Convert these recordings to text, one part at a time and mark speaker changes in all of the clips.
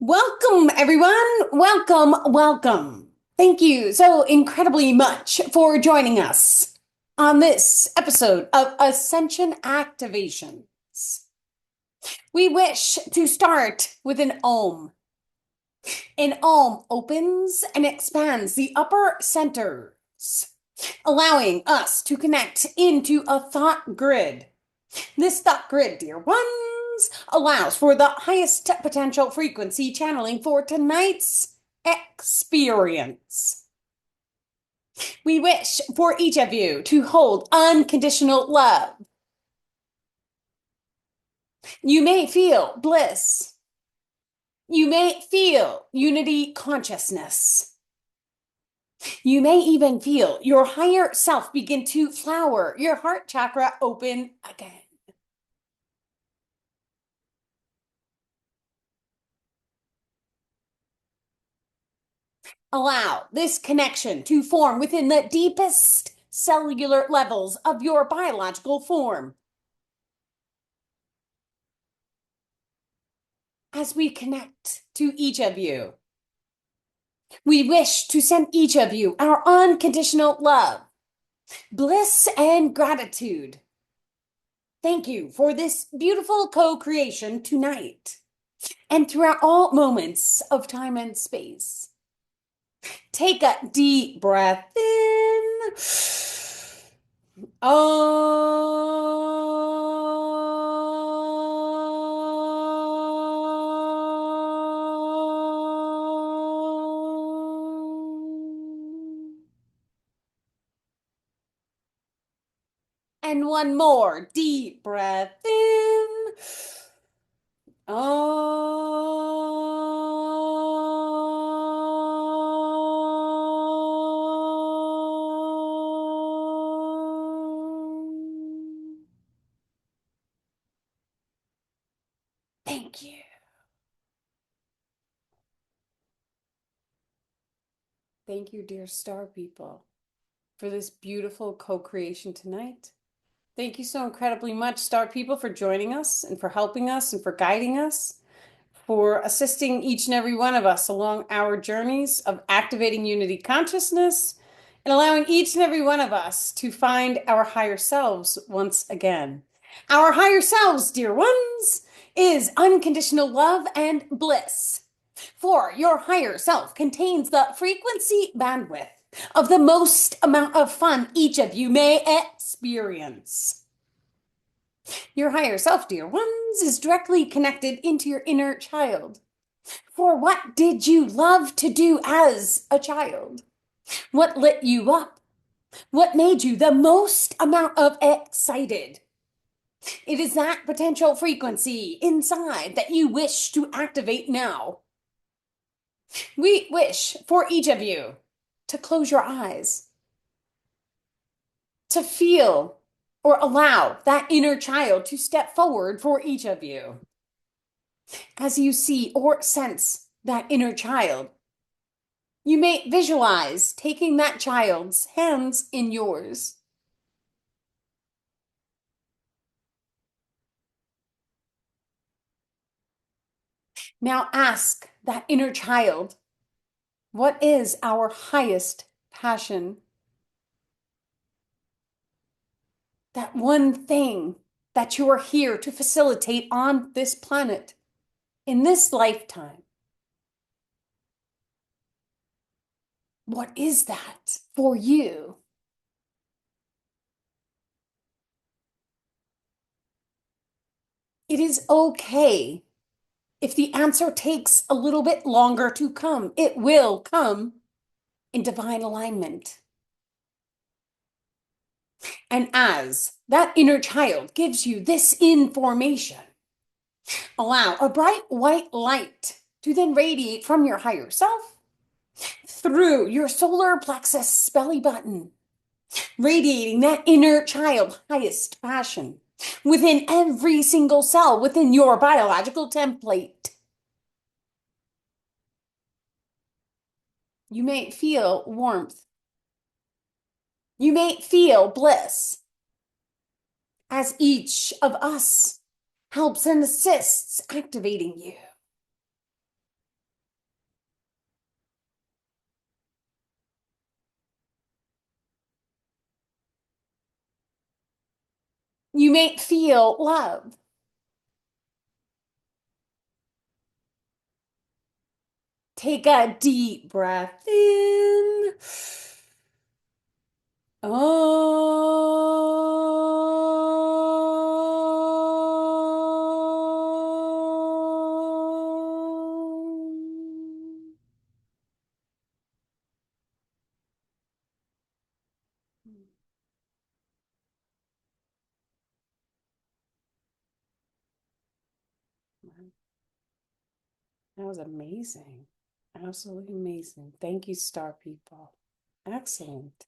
Speaker 1: Welcome, everyone. Welcome, welcome. Thank you so incredibly much for joining us on this episode of Ascension Activations. We wish to start with an Om. An Om opens and expands the upper centers, allowing us to connect into a thought grid. This thought grid, dear ones, allows for the highest potential frequency channeling for tonight's experience. We wish for each of you to hold unconditional love. You may feel bliss. You may feel unity consciousness. You may even feel your higher self begin to flower, your heart chakra open again. Allow this connection to form within the deepest cellular levels of your biological form. As we connect to each of you, we wish to send each of you our unconditional love, bliss, and gratitude. Thank you for this beautiful co-creation tonight and throughout all moments of time and space. Take a deep breath in. And one more deep breath in. Thank you. Thank you, dear star people, for this beautiful co-creation tonight. Thank you so incredibly much, star people, for joining us and for helping us and for guiding us, for assisting each and every one of us along our journeys of activating unity consciousness and allowing each and every one of us to find our higher selves once again. Our higher selves, dear ones, is unconditional love and bliss. For your higher self contains the frequency bandwidth of the most amount of fun each of you may experience. Your higher self, dear ones, is directly connected into your inner child. For what did you love to do as a child? What lit you up? What made you the most amount of excited? It is that potential frequency inside that you wish to activate now. We wish for each of you to close your eyes, to feel or allow that inner child to step forward for each of you. As you see or sense that inner child, you may visualize taking that child's hands in yours. Now ask that inner child, what is our highest passion? That one thing that you are here to facilitate on this planet, in this lifetime. What is that for you? It is okay if the answer takes a little bit longer to come. It will come in divine alignment. And as that inner child gives you this information, allow a bright white light to then radiate from your higher self through your solar plexus belly button, radiating that inner child highest passion within every single cell within your biological template. You may feel warmth. You may feel bliss as each of us helps and assists activating you. You may feel love. Take a deep breath in. Oh. That was amazing. Absolutely amazing. Thank you, star people. Excellent.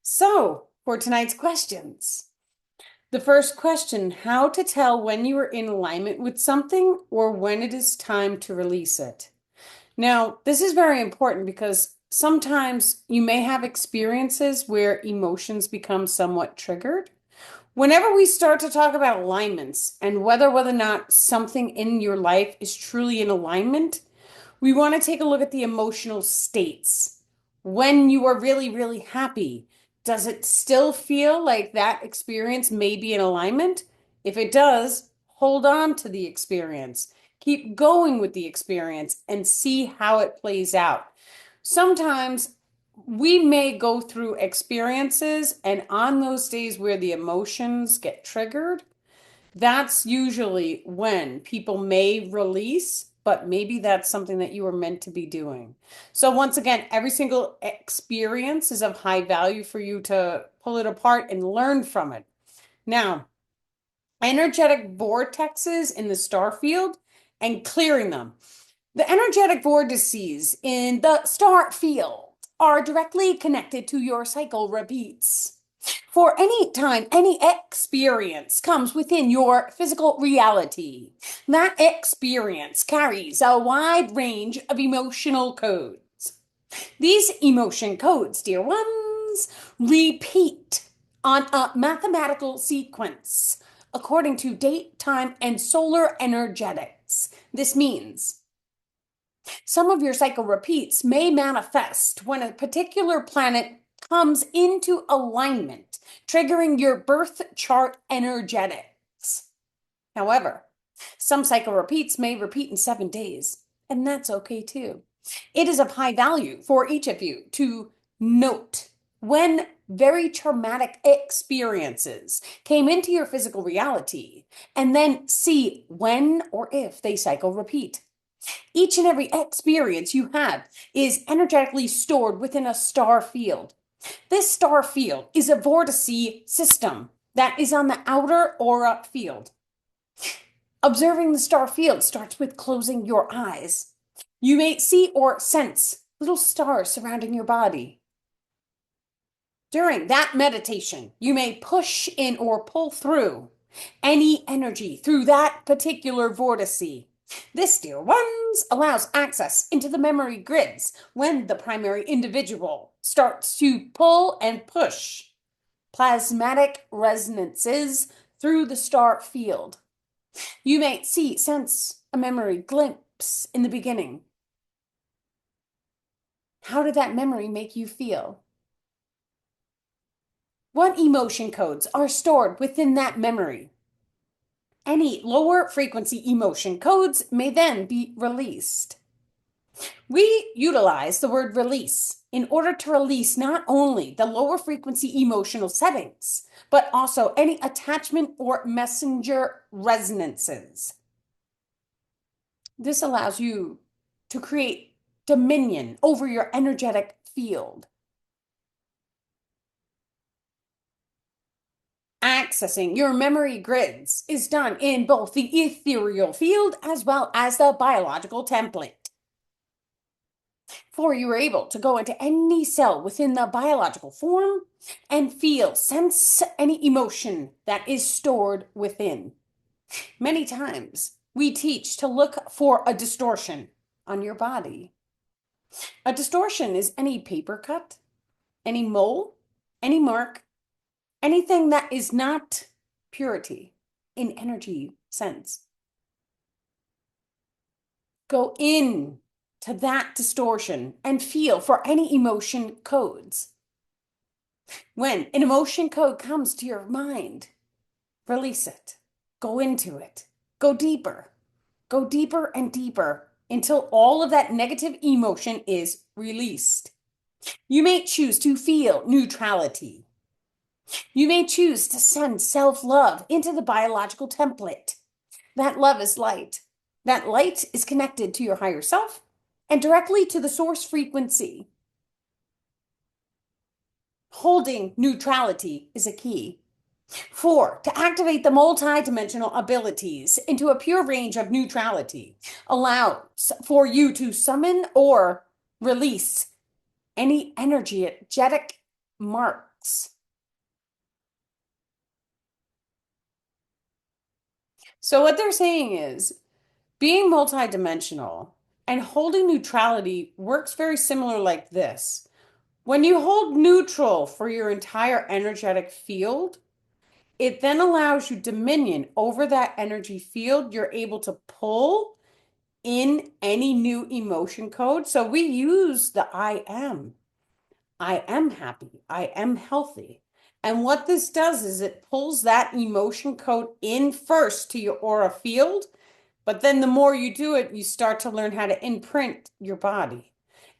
Speaker 1: So, for tonight's questions, the first question, how to tell when you are in alignment with something or when it is time to release it. Now, this is very important because sometimes you may have experiences where emotions become somewhat triggered. Whenever we start to talk about alignments and whether or not something in your life is truly in alignment, we want to take a look at the emotional states. When you are really, really happy, does it still feel like that experience may be in alignment? If it does, hold on to the experience. Keep going with the experience and see how it plays out. Sometimes we may go through experiences, and on those days where the emotions get triggered, that's usually when people may release, but maybe that's something that you were meant to be doing. So, once again, every single experience is of high value for you to pull it apart and learn from it. Now, energetic vortexes in the star field and clearing them. The energetic vortices in the star field are directly connected to your cycle repeats. For any time any experience comes within your physical reality, that experience carries a wide range of emotional codes. These emotion codes, dear ones, repeat on a mathematical sequence according to date, time, and solar energetics. This means some of your cycle repeats may manifest when a particular planet comes into alignment, triggering your birth chart energetics. However, some cycle repeats may repeat in 7 days, and that's okay too. It is of high value for each of you to note when very traumatic experiences came into your physical reality, and then see when or if they cycle repeat. Each and every experience you have is energetically stored within a star field. This star field is a vortice system that is on the outer aura field. Observing the star field starts with closing your eyes. You may see or sense little stars surrounding your body. During that meditation, you may push in or pull through any energy through that particular vortice. This, dear ones, allows access into the memory grids when the primary individual starts to pull and push plasmatic resonances through the star field. You may see, sense a memory glimpse in the beginning. How did that memory make you feel? What emotion codes are stored within that memory? Any lower frequency emotion codes may then be released. We utilize the word release in order to release not only the lower frequency emotional settings, but also any attachment or messenger resonances. This allows you to create dominion over your energetic field. Accessing your memory grids is done in both the ethereal field as well as the biological template. For you are able to go into any cell within the biological form and feel, sense any emotion that is stored within. Many times we teach to look for a distortion on your body. A distortion is any paper cut, any mole, any mark, anything that is not purity in energy sense. Go in to that distortion and feel for any emotion codes. When an emotion code comes to your mind, release it. Go into it. Go deeper. Go deeper and deeper until all of that negative emotion is released. You may choose to feel neutrality. You may choose to send self-love into the biological template. That love is light. That light is connected to your higher self and directly to the source frequency. Holding neutrality is a key. 4, to activate the multi-dimensional abilities into a pure range of neutrality allows for you to summon or release any energetic marks. So what they're saying is being multi-dimensional and holding neutrality works very similar like this. When you hold neutral for your entire energetic field, it then allows you dominion over that energy field. You're able to pull in any new emotion code. So we use the I am. I am happy. I am healthy. And what this does is it pulls that emotion code in first to your aura field. But then the more you do it, you start to learn how to imprint your body.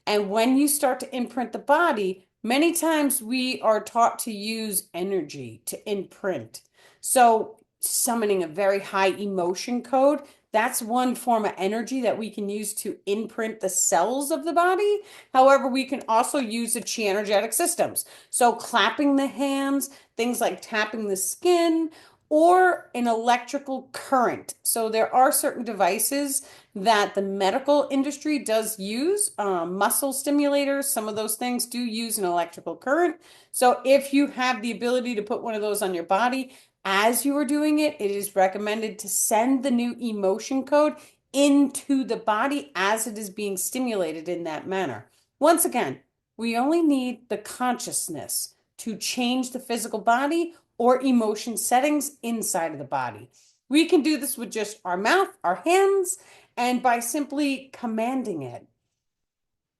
Speaker 1: And when you start to imprint the body, many times we are taught to use energy to imprint. So summoning a very high emotion code, that's one form of energy that we can use to imprint the cells of the body. However, we can also use the chi energetic systems. So clapping the hands, things like tapping the skin, or an electrical current. So there are certain devices that the medical industry does use, muscle stimulators, some of those things do use an electrical current. So if you have the ability to put one of those on your body, as you are doing it, it is recommended to send the new emotion code into the body as it is being stimulated in that manner. Once again, we only need the consciousness to change the physical body or emotion settings inside of the body. We can do this with just our mouth, our hands, and by simply commanding it.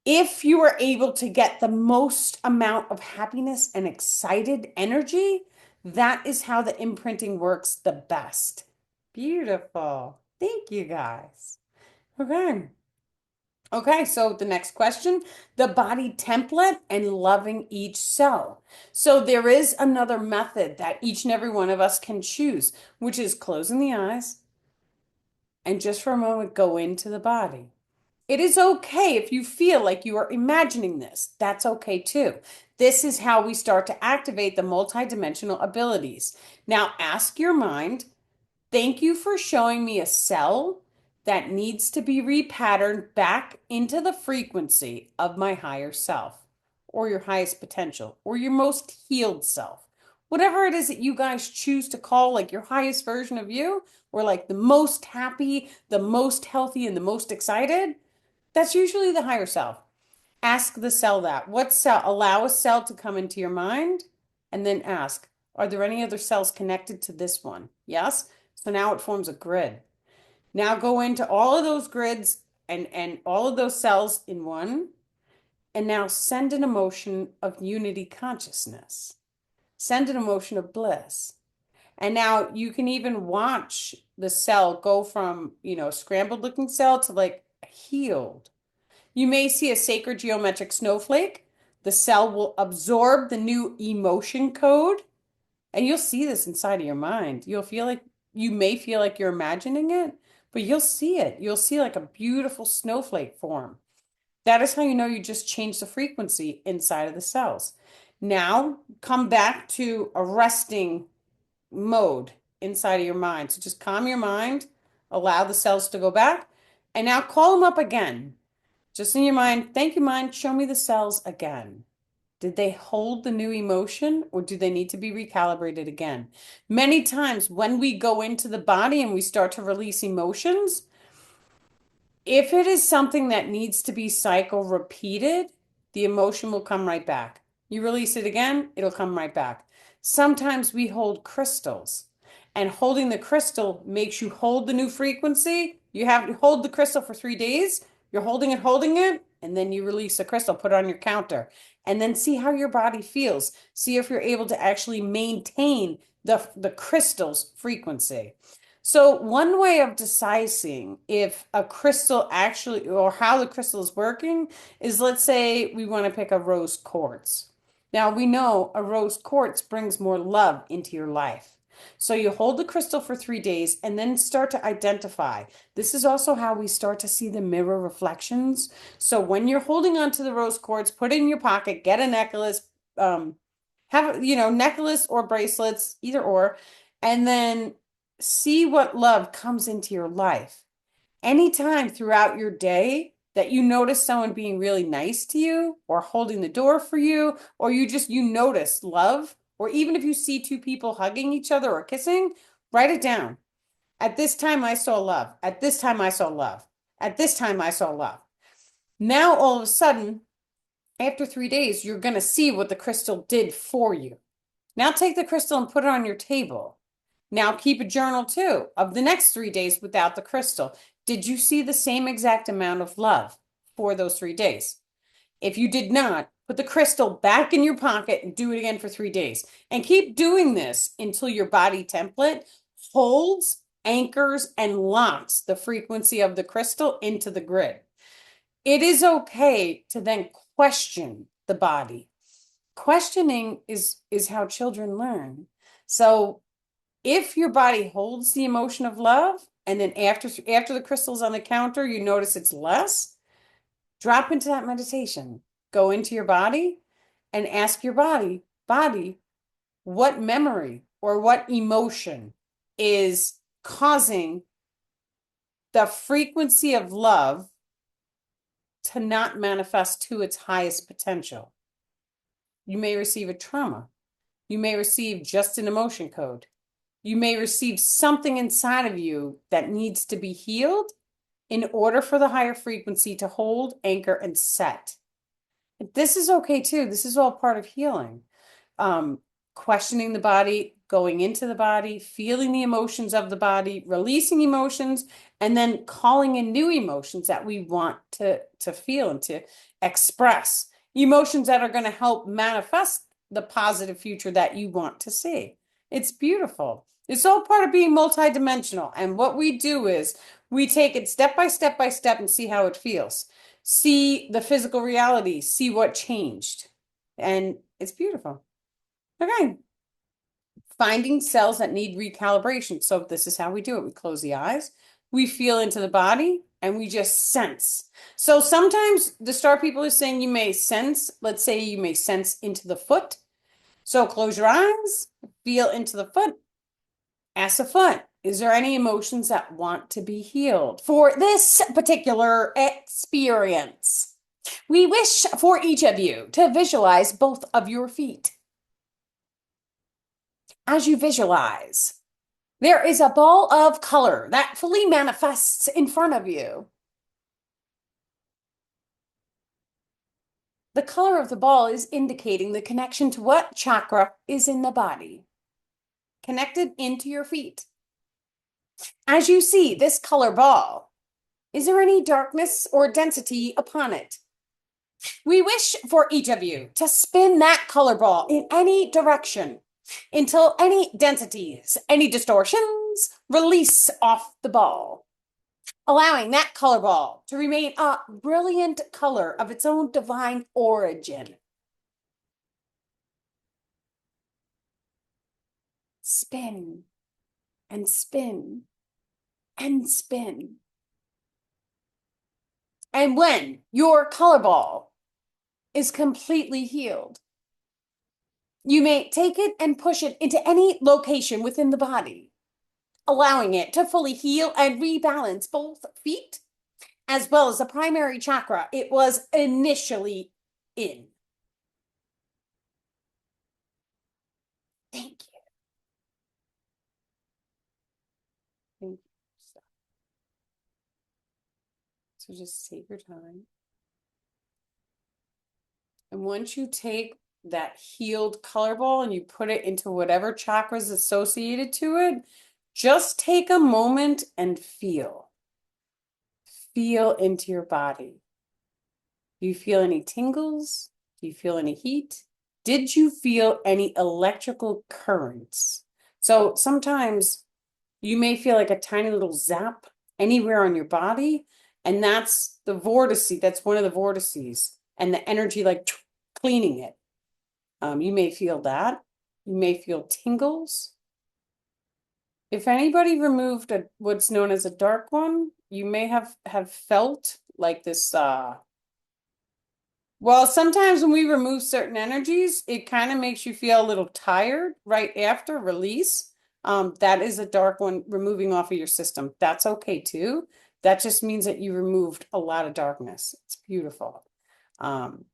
Speaker 1: If you are able to get the most amount of happiness and excited energy, that is how the imprinting works the best. Beautiful. Thank you guys. Okay. Okay, so the next question, the body template and loving each cell. So there is another method that each and every one of us can choose, which is closing the eyes and just for a moment go into the body. It is okay if you feel like you are imagining this. That's okay too. This is how we start to activate the multidimensional abilities. Now ask your mind, thank you for showing me a cell that needs to be repatterned back into the frequency of my higher self, or your highest potential, or your most healed self. Whatever it is that you guys choose to call like your highest version of you, or like the most happy, the most healthy, and the most excited, that's usually the higher self. Ask the cell that. What cell? Allow a cell to come into your mind and then ask, are there any other cells connected to this one? Yes. So now it forms a grid. Now go into all of those grids and all of those cells in one, and now send an emotion of unity consciousness. Send an emotion of bliss. And now you can even watch the cell go from, scrambled looking cell to like healed. You may see a sacred geometric snowflake. The cell will absorb the new emotion code. And you'll see this inside of your mind. You may feel like you're imagining it, but you'll see it. You'll see like a beautiful snowflake form. That is how you know you just changed the frequency inside of the cells. Now come back to a resting mode inside of your mind. So just calm your mind, allow the cells to go back, and now call them up again. Just in your mind, thank you, mind, show me the cells again. Did they hold the new emotion or do they need to be recalibrated again? Many times when we go into the body and we start to release emotions, if it is something that needs to be cycle repeated, the emotion will come right back. You release it again, it'll come right back. Sometimes we hold crystals, and holding the crystal makes you hold the new frequency. You have to hold the crystal for 3 days. You're holding it, and then you release the crystal, put it on your counter, and then see how your body feels. See if you're able to actually maintain the crystal's frequency. So one way of deciding if a crystal actually, or how the crystal is working, is, let's say we want to pick a rose quartz. Now we know a rose quartz brings more love into your life. So you hold the crystal for 3 days and then start to identify. This is also how we start to see the mirror reflections. So when you're holding on to the rose quartz, put it in your pocket, get a necklace, have, necklace or bracelets, either or, and then see what love comes into your life. Anytime throughout your day that you notice someone being really nice to you or holding the door for you, or you notice love, or even if you see two people hugging each other or kissing, write it down. At this time, I saw love. At this time, I saw love. At this time, I saw love. Now, all of a sudden, after 3 days, you're going to see what the crystal did for you. Now take the crystal and put it on your table. Now keep a journal too of the next 3 days without the crystal. Did you see the same exact amount of love for those 3 days? If you did not, put the crystal back in your pocket and do it again for 3 days. And keep doing this until your body template holds, anchors, and locks the frequency of the crystal into the grid. It is okay to then question the body. Questioning is how children learn. So if your body holds the emotion of love, and then after the crystal's on the counter, you notice it's less, drop into that meditation. Go into your body and ask your body, what memory or what emotion is causing the frequency of love to not manifest to its highest potential? You may receive a trauma. You may receive just an emotion code. You may receive something inside of you that needs to be healed in order for the higher frequency to hold, anchor, and set. This is okay too. This is all part of healing. Questioning the body, going into the body, feeling the emotions of the body, releasing emotions, and then calling in new emotions that we want to feel and to express. Emotions that are going to help manifest the positive future that you want to see. It's beautiful. It's all part of being multidimensional. And what we do is we take it step by step by step and see how it feels. See the physical reality, see what changed. And it's beautiful. Okay. Finding cells that need recalibration. So this is how we do it. We close the eyes, we feel into the body, and we just sense. So sometimes the star people are saying you may sense, let's say you may sense into the foot. So close your eyes, feel into the foot, ask the foot, is there any emotions that want to be healed for this particular experience? We wish for each of you to visualize both of your feet. As you visualize, there is a ball of color that fully manifests in front of you. The color of the ball is indicating the connection to what chakra is in the body, connected into your feet. As you see this color ball, is there any darkness or density upon it? We wish for each of you to spin that color ball in any direction until any densities, any distortions release off the ball, allowing that color ball to remain a brilliant color of its own divine origin. Spin and spin and spin. And when your color ball is completely healed, you may take it and push it into any location within the body, allowing it to fully heal and rebalance both feet, as well as the primary chakra it was initially in. Thank you. Thank you. So just take your time. And once you take that healed color ball and you put it into whatever chakra is associated to it, just take a moment and feel. Feel into your body. Do you feel any tingles? Do you feel any heat? Did you feel any electrical currents? So sometimes you may feel like a tiny little zap anywhere on your body, and that's the vortice. That's one of the vortices, and the energy like cleaning it. You may feel that. You may feel tingles. If anybody removed what's known as a dark one, you may have felt like this well, sometimes when we remove certain energies, it kind of makes you feel a little tired right after release. That is a dark one removing off of your system. That's okay too. That just means that you removed a lot of darkness. It's beautiful. Um,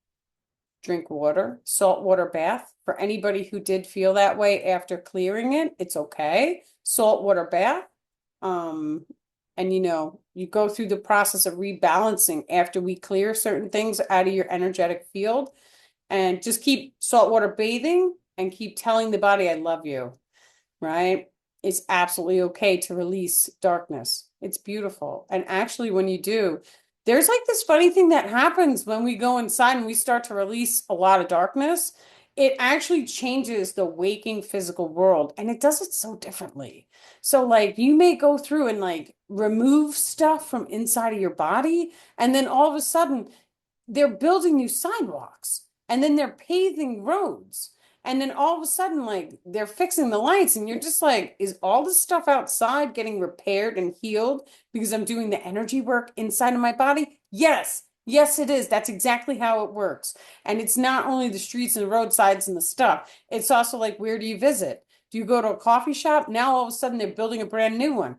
Speaker 1: Drink water, saltwater bath. For anybody who did feel that way after clearing it, it's okay. Saltwater bath. Um, and you go through the process of rebalancing after we clear certain things out of your energetic field, and just keep saltwater bathing and keep telling the body, I love you, right? It's absolutely okay to release darkness. It's beautiful. And actually, when you do, there's like this funny thing that happens when we go inside and we start to release a lot of darkness. It actually changes the waking physical world, and it does it so differently. So, like, you may go through and like remove stuff from inside of your body, and then all of a sudden, they're building new sidewalks, and then they're paving roads. And then all of a sudden, like they're fixing the lights, and you're just like, is all this stuff outside getting repaired and healed because I'm doing the energy work inside of my body? Yes, yes, it is. That's exactly how it works. And it's not only the streets and the roadsides and the stuff, it's also like, where do you visit? Do you go to a coffee shop? Now all of a sudden they're building a brand new one.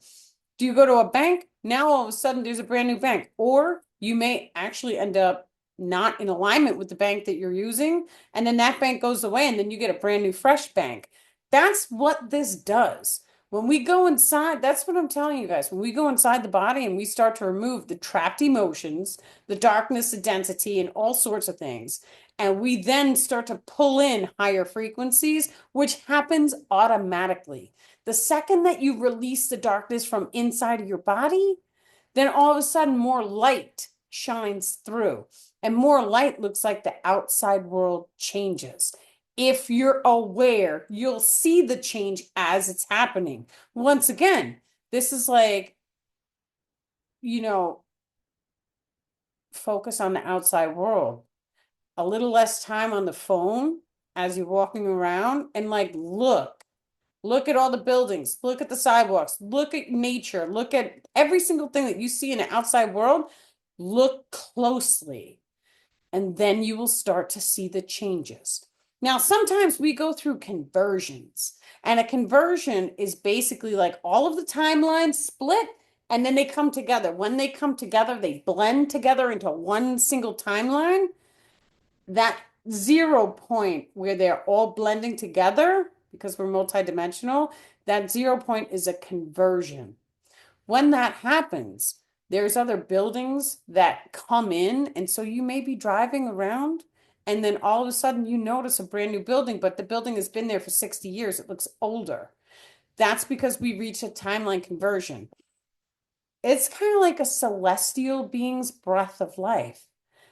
Speaker 1: Do you go to a bank? Now all of a sudden there's a brand new bank. Or you may actually end up not in alignment with the bank that you're using, and then that bank goes away, and then you get a brand new fresh bank. That's what this does. When we go inside, that's what I'm telling you guys. When we go inside the body and we start to remove the trapped emotions, the darkness, the density, and all sorts of things, and we then start to pull in higher frequencies, which happens automatically. The second that you release the darkness from inside of your body, then all of a sudden more light shines through, and more light looks like the outside world changes. If you're aware, you'll see the change as it's happening. Once again, this is like, you know, focus on the outside world. A little less time on the phone as you're walking around, and like look at all the buildings, look at the sidewalks, look at nature, look at every single thing that you see in the outside world. Look closely, and then you will start to see the changes. Now, sometimes we go through conversions, and a conversion is basically like all of the timelines split and then they come together. When they come together, they blend together into one single timeline. That 0 point where they're all blending together, because we're multidimensional, that 0 point is a conversion. When that happens, there's other buildings that come in, and so you may be driving around, and then all of a sudden you notice a brand new building, but the building has been there for 60 years. It looks older. That's because we reach a timeline conversion. It's kind of like a celestial being's breath of life.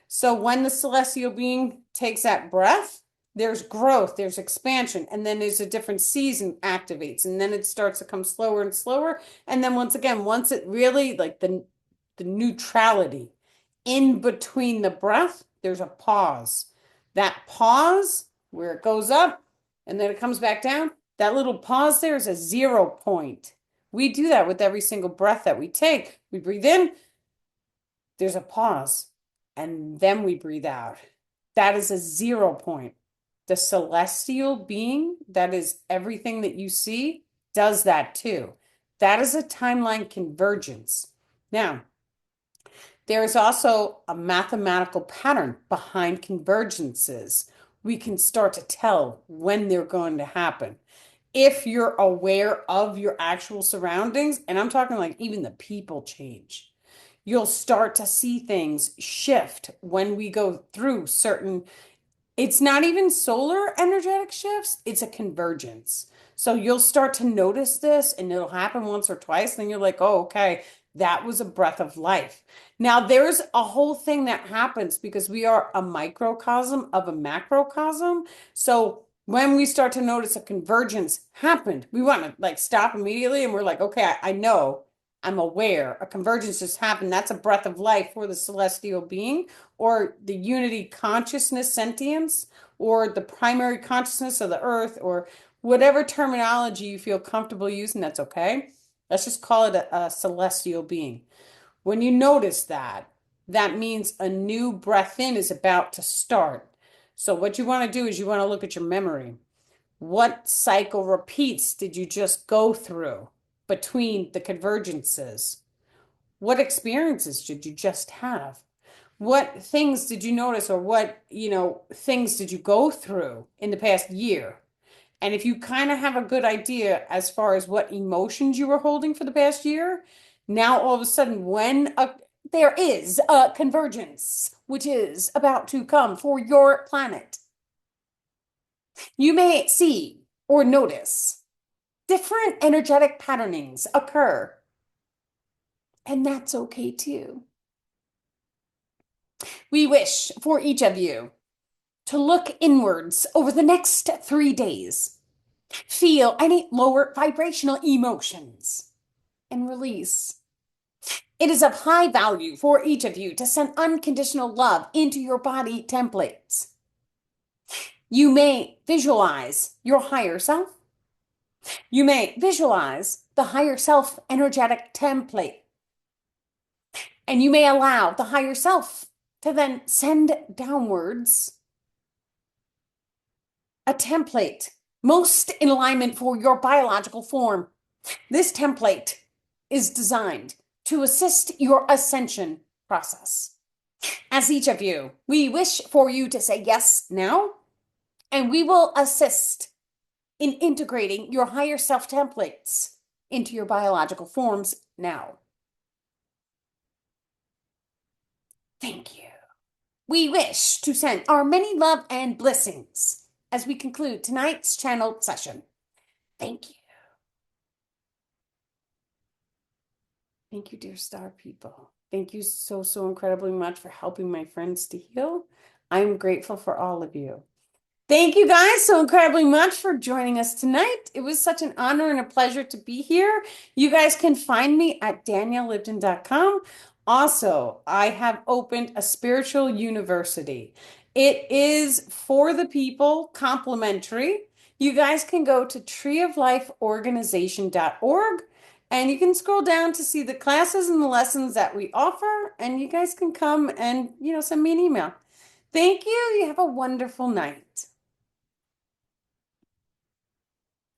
Speaker 1: So when the celestial being takes that breath, there's growth, there's expansion, and then there's a different season activates, and then it starts to come slower and slower. And then once again, once it really like the neutrality in between the breath, there's a pause. That pause where it goes up and then it comes back down, that little pause there is a 0 point. We do that with every single breath that we take. We breathe in, there's a pause, and then we breathe out. That is a 0 point. The celestial being, that is everything that you see, does that too. That is a timeline convergence. Now, there is also a mathematical pattern behind convergences. We can start to tell when they're going to happen. If you're aware of your actual surroundings, and I'm talking like even the people change, you'll start to see things shift when we go through certain, it's not even solar energetic shifts, it's a convergence. So you'll start to notice this, and it'll happen once or twice, then you're like, oh, okay, that was a breath of life. Now, there's a whole thing that happens because we are a microcosm of a macrocosm. So When we start to notice a convergence happened, we want to like stop immediately and we're like, okay, I know, I'm aware a convergence just happened. That's a breath of life for the celestial being or the unity consciousness sentience or the primary consciousness of the earth or whatever terminology you feel comfortable using, that's okay. Let's just call it a celestial being. When you notice that, that means a new breath in is about to start. So what you want to do is you want to look at your memory. What cycle repeats did you just go through between the convergences? What experiences did you just have? What things did you notice or what, things did you go through in the past year? And if you kind of have a good idea as far as what emotions you were holding for the past year, now all of a sudden, there is a convergence, which is about to come for your planet, you may see or notice different energetic patternings occur. And that's okay too. We wish for each of you to look inwards over the next 3 days. Feel any lower vibrational emotions and release. It is of high value for each of you to send unconditional love into your body templates. You may visualize your higher self. You may visualize the higher self energetic template. And you may allow the higher self to then send downwards a template most in alignment for your biological form. This template is designed to assist your ascension process. As each of you, we wish for you to say yes now, and we will assist in integrating your higher self templates into your biological forms now. Thank you. We wish to send our many love and blessings as we conclude tonight's channeled session. Thank you. Thank you, dear star people. Thank you so, so incredibly much for helping my friends to heal. I'm grateful for all of you. Thank you guys so incredibly much for joining us tonight. It was such an honor and a pleasure to be here. You guys can find me at daniellipton.com. Also, I have opened a spiritual university. It is for the people, complimentary. You guys can go to treeoflifeorganization.org and you can scroll down to see the classes and the lessons that we offer. And you guys can come and, send me an email. Thank you. You have a wonderful night.